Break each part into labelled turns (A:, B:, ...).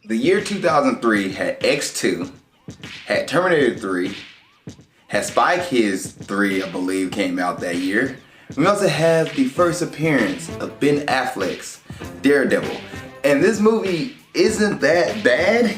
A: The year 2003 had X2, had Terminator 3, had Spy Kids 3, I believe, came out that year. We also have the first appearance of Ben Affleck's Daredevil. And this movie isn't that bad,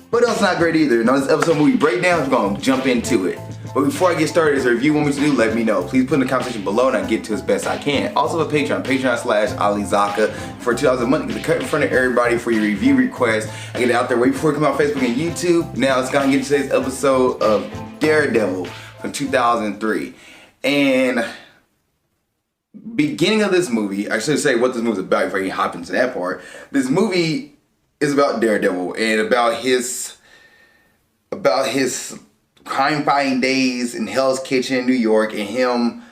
A: but it's not great either. And on this episode movie breakdown, we're gonna jump into it. But before I get started, is there a review you want me to do, let me know. Please put in the comment section below and I'll get to as best I can. Also a Patreon, patreon.com/AliZakka. For $2 a month, get the cut in front of everybody for your review requests. I get it out there way before it comes out on Facebook and YouTube. Now let's go and get to today's episode of Daredevil from 2003. And beginning of this movie, I should say what this movie is about before you hop into that part. This movie is about Daredevil and about his crime-fighting days in Hell's Kitchen, New York, and him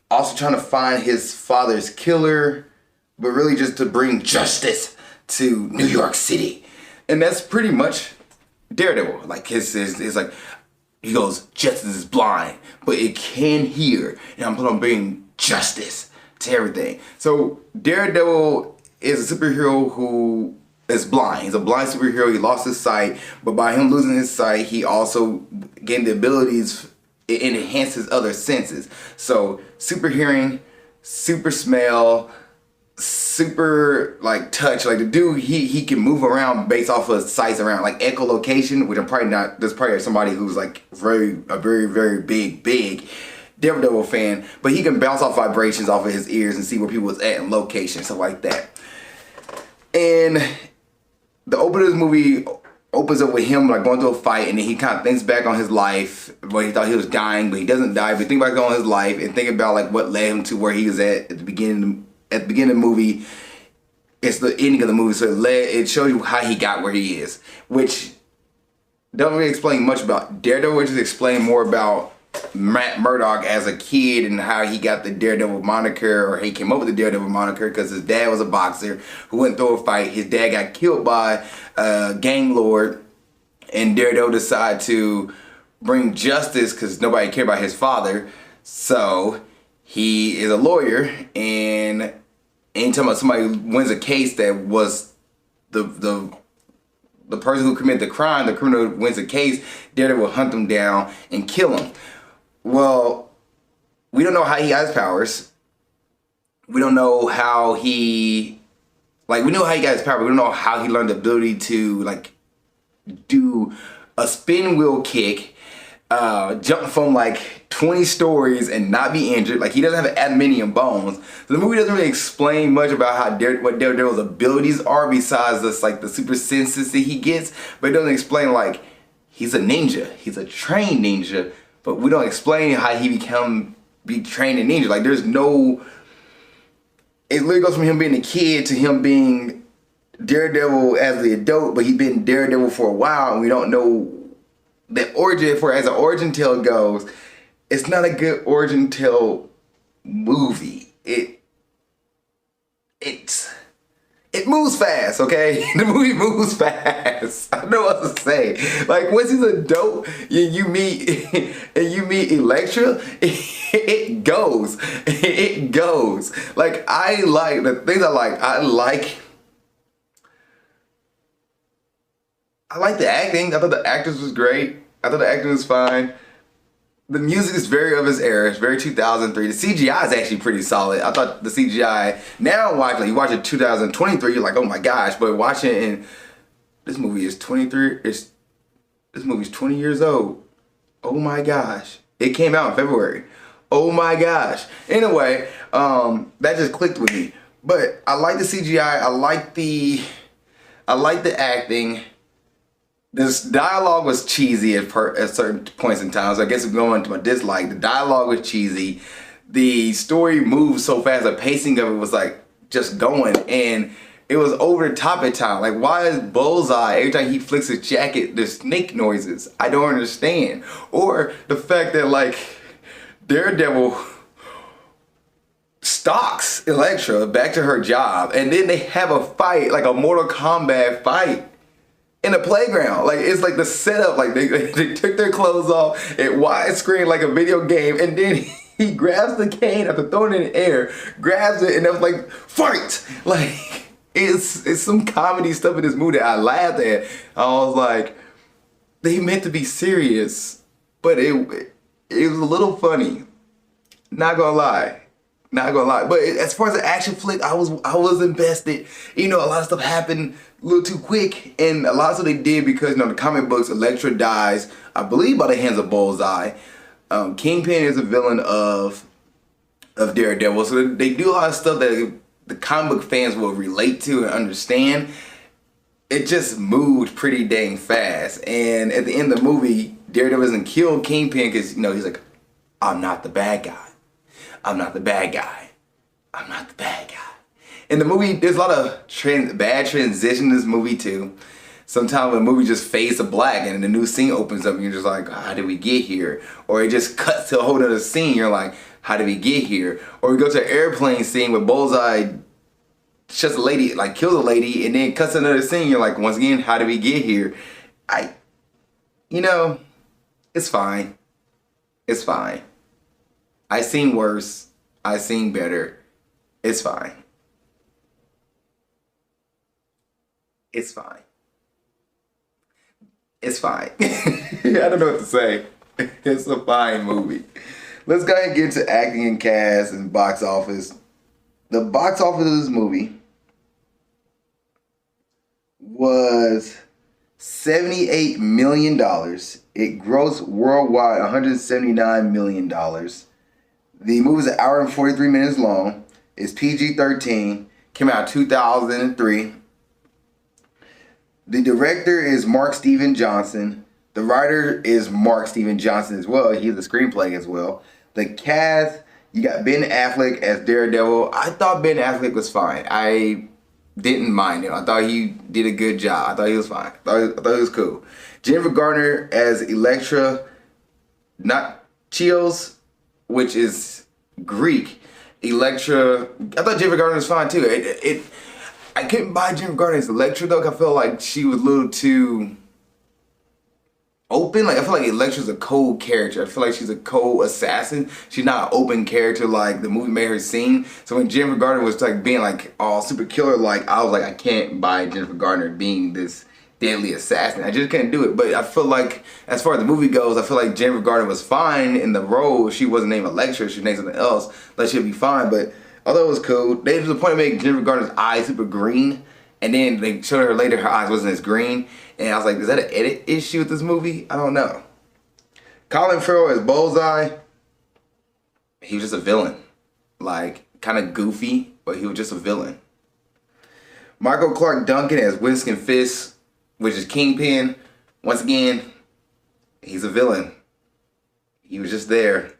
A: also trying to find his father's killer, but really just to bring justice to New York City. And that's pretty much Daredevil. Like his like, he goes, justice is blind, but it can hear, and I'm gonna bring justice to everything. So Daredevil is a superhero who is blind. He's a blind superhero. He lost his sight, but by him losing his sight, he also gained the abilities. It enhances other senses. So super hearing, super smell, super like touch. Like the dude, he can move around based off of sights around, like echolocation, which I'm probably not. There's probably somebody who's like a very big Daredevil fan, but he can bounce off vibrations off of his ears and see where people is at in location, stuff like that. And the opening of this movie opens up with him like going through a fight, and then he kind of thinks back on his life, where he thought he was dying, but he doesn't die. But think back on his life and think about like what led him to where he was at the beginning. At the beginning of the movie, it's the ending of the movie, so it shows you how he got where he is, which don't really explain much about Daredevil. Which just explain more about Matt Murdock as a kid and how he got the Daredevil moniker, or he came up with the Daredevil moniker because his dad was a boxer who went through a fight. His dad got killed by a gang lord, and Daredevil decided to bring justice because nobody cared about his father. So he is a lawyer, and anytime somebody wins a case that was the person who committed the crime, the criminal wins a case, Daredevil will hunt them down and kill him. Well, we don't know how he got his powers. We don't know how we know how he got his power, but we don't know how he learned the ability to like do a spin wheel kick, jump from like 20 stories and not be injured. Like he doesn't have adamantium bones. So the movie doesn't really explain much about how what Daredevil's abilities are besides this like the super senses that he gets, but it doesn't explain like he's a ninja. He's a trained ninja, but we don't explain how he be trained in ninja. Like there's no, it literally goes from him being a kid to him being Daredevil as the adult, but he's been Daredevil for a while, and we don't know the origin for as an origin tale goes. It's not a good origin tale movie. It moves fast, okay? The movie moves fast. I don't know what to say. Like once he's a dope, you meet Elektra, it goes. It goes. Like I like the things I like the acting. I thought the actors was great. I thought the acting was fine. The music is very of his era. It's very 2003. The CGI is actually pretty solid. I thought the CGI, now you watch it 2023, you're like, oh my gosh. But watching it in, this movie is 23, this movie's 20 years old. Oh my gosh. It came out in February. Oh my gosh. Anyway, that just clicked with me. But I like the CGI. I like the acting. This dialogue was cheesy at certain points in time, so I guess we're going to my dislike. The dialogue was cheesy. The story moved so fast, the pacing of it was like just going, and it was over the top at times. Like why is Bullseye, every time he flicks his jacket, there's snake noises? I don't understand. Or the fact that like Daredevil stalks Elektra back to her job, and then they have a fight, like a Mortal Kombat fight in a playground. Like it's like the setup, like they took their clothes off at widescreen like a video game, and then he grabs the cane after throwing it in the air, grabs it, and it was like, fight! Like it's some comedy stuff in this movie that I laughed at. I was like, they meant to be serious, but it was a little funny. Not gonna lie. Not gonna lie. But as far as the action flick, I was invested. You know, a lot of stuff happened a little too quick, and a lot of stuff they did because, you know, the comic books, Elektra dies, I believe, by the hands of Bullseye. Kingpin is a villain of Daredevil, so they do a lot of stuff that the comic book fans will relate to and understand. It just moved pretty dang fast, and at the end of the movie, Daredevil doesn't kill Kingpin because, you know, he's like, I'm not the bad guy. I'm not the bad guy. I'm not the bad guy. In the movie, there's a lot of bad transition in this movie too. Sometimes the movie just fades to black and the new scene opens up and you're just like, how did we get here? Or it just cuts to a whole other scene. You're like, how did we get here? Or we go to an airplane scene where Bullseye shuts a lady, like kills a lady, and then cuts to another scene. You're like, once again, how did we get here? You know, it's fine. It's fine. I seen worse. I seen better. It's fine. It's fine. It's fine. I don't know what to say. It's a fine movie. Let's go ahead and get into acting and cast and box office. The box office of this movie was $78 million. It grossed worldwide $179 million. The movie is an hour and 43 minutes long. It's PG-13. Came out in 2003. The director is Mark Steven Johnson. The writer is Mark Steven Johnson as well. He's the screenplay as well. The cast, you got Ben Affleck as Daredevil. I thought Ben Affleck was fine. I didn't mind him. I thought he did a good job. I thought he was fine. I thought he was cool. Jennifer Garner as Elektra, not Chios, which is Greek. Elektra, I thought Jennifer Garner was fine too. I couldn't buy Jennifer Garner as Elektra though, 'cause I felt like she was a little too open. Like, I feel like Elektra's a cold character. I feel like she's a cold assassin. She's not an open character like the movie made her seem. So when Jennifer Garner was like being like all super killer, like I was like, I can't buy Jennifer Garner being this deadly assassin. I just can't do it. But I feel like as far as the movie goes, I feel like Jennifer Garner was fine in the role. She wasn't named Elektra. She was named something else. Like, she'd be fine. But although it was cool, they was the point of making Jennifer Garner's eyes super green. And then they showed her later her eyes wasn't as green. And I was like, is that an edit issue with this movie? I don't know. Colin Farrell as Bullseye. He was just a villain. Like, kind of goofy, but he was just a villain. Michael Clark Duncan as Winston Fisk, which is Kingpin. Once again, he's a villain. He was just there.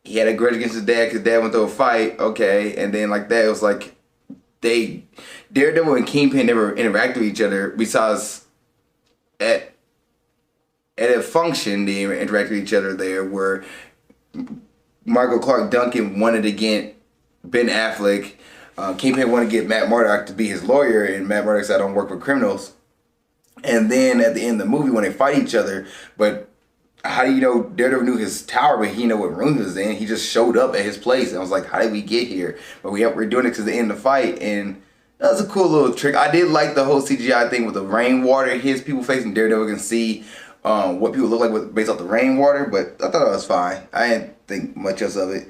A: He had a grudge against his dad because dad went through a fight. Okay, and then like that, it was like Daredevil and Kingpin never interacted with each other besides at a function they interacted with each other there where Michael Clark Duncan wanted to get Ben Affleck. Kingpin wanted to get Matt Murdock to be his lawyer, and Matt Murdock said, I don't work with criminals. And then at the end of the movie when they fight each other, but how do you know Daredevil knew his tower, but he didn't know what room he was in? He just showed up at his place, and I was like, how did we get here? But we're doing it because the end of the fight, and that was a cool little trick. I did like the whole CGI thing with the rainwater hits people face, and Daredevil can see what people look like based off the rainwater, but I thought it was fine. I didn't think much else of it.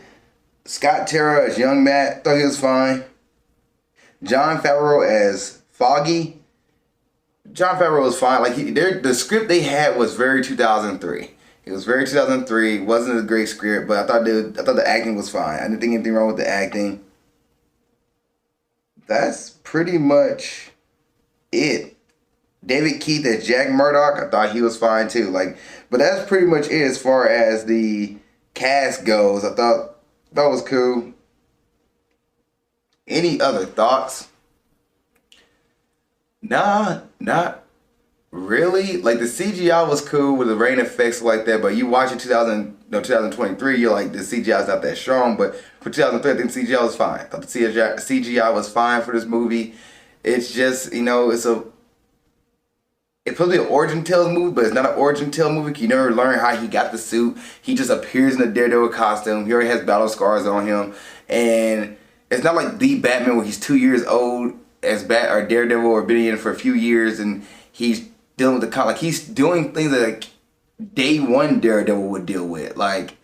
A: Scott Terra as Young Matt, thought he was fine. Jon Favreau as Foggy. Jon Favreau was fine. Like, the script they had was very 2003. It was very 2003. Wasn't a great script, but I thought the acting was fine. I didn't think anything wrong with the acting. That's pretty much it. David Keith as Jack Murdock, I thought he was fine too. Like, but that's pretty much it as far as the cast goes. I thought that was cool. Any other thoughts? Nah, not really. Like, the CGI was cool with the rain effects like that, but you watch it 2023, you're like, the CGI is not that strong. But for 2003, I think CGI was fine. I thought the CGI was fine for this movie. It's just, it's supposed to be an origin tale movie, but it's not an origin tale movie. You never learn how he got the suit. He just appears in a Daredevil costume. He already has battle scars on him. And it's not like the Batman where he's 2 years old as bad or Daredevil or been in it for a few years, and he's dealing with like he's doing things that like day one Daredevil would deal with, like,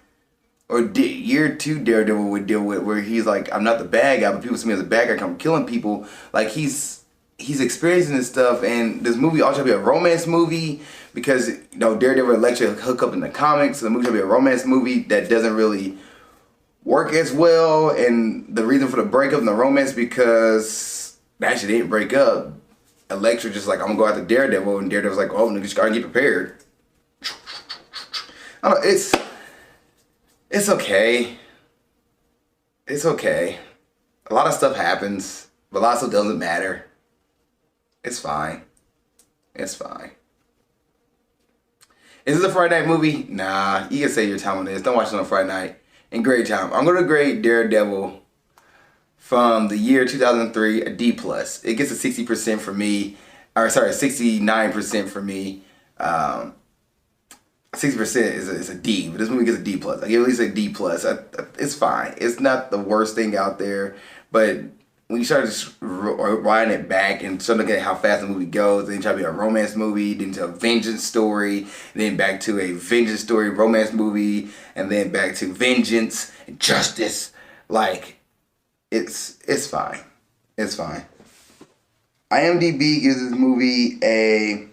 A: or year two Daredevil would deal with, where he's like, I'm not the bad guy, but people see me as a bad guy, I'm killing people. Like he's experiencing this stuff, and this movie also be a romance movie because Daredevil lets you hook up in the comics, so the movie should be a romance movie that doesn't really work as well. And the reason for the breakup in the romance because they actually didn't break up. Elektra just like, I'm gonna go after Daredevil, and Daredevil's like, oh, nigga, just gotta get prepared. I don't know, it's okay. It's okay. A lot of stuff happens, but a lot of stuff doesn't matter. It's fine. It's fine. Is this a Friday night movie? Nah, you can save your time on this. Don't watch it on a Friday night. And grade time. I'm gonna grade Daredevil from the year 2003 a D+. It gets a 60% for me, or sorry, 69% for me. 60% is a D, but this movie gets a D+. I give at least a D+. It's fine. It's not the worst thing out there, but when you start just riding it back and start looking at how fast the movie goes, then try to be a romance movie, then to a vengeance story, then back to a vengeance story, romance movie, and then back to vengeance and justice, like, it's fine. It's fine. IMDb gives this movie a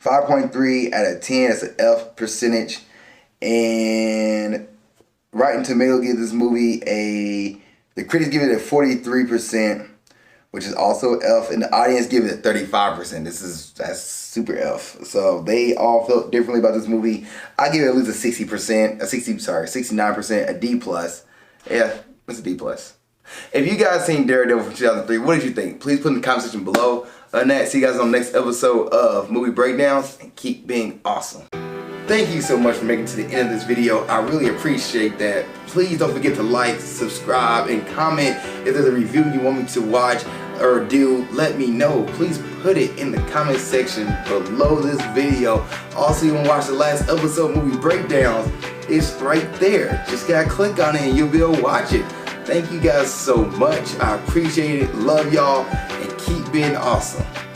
A: 5.3 out of 10. That's an F percentage. And Rotten Tomato gives this movie the critics give it a 43%, which is also F, and the audience give it a 35%. That's super F. So they all felt differently about this movie. I give it at least a 69%, a D+. Yeah, it's a D+. If you guys seen Daredevil from 2003, what did you think? Please put in the comment section below. Other than that, see you guys on the next episode of Movie Breakdowns, and keep being awesome. Thank you so much for making it to the end of this video. I really appreciate that. Please don't forget to like, subscribe, and comment. If there's a review you want me to watch or do, let me know. Please put it in the comment section below this video. Also, you want to watch the last episode of Movie Breakdowns, it's right there. Just gotta click on it and you'll be able to watch it. Thank you guys so much. I appreciate it. Love y'all, and keep being awesome.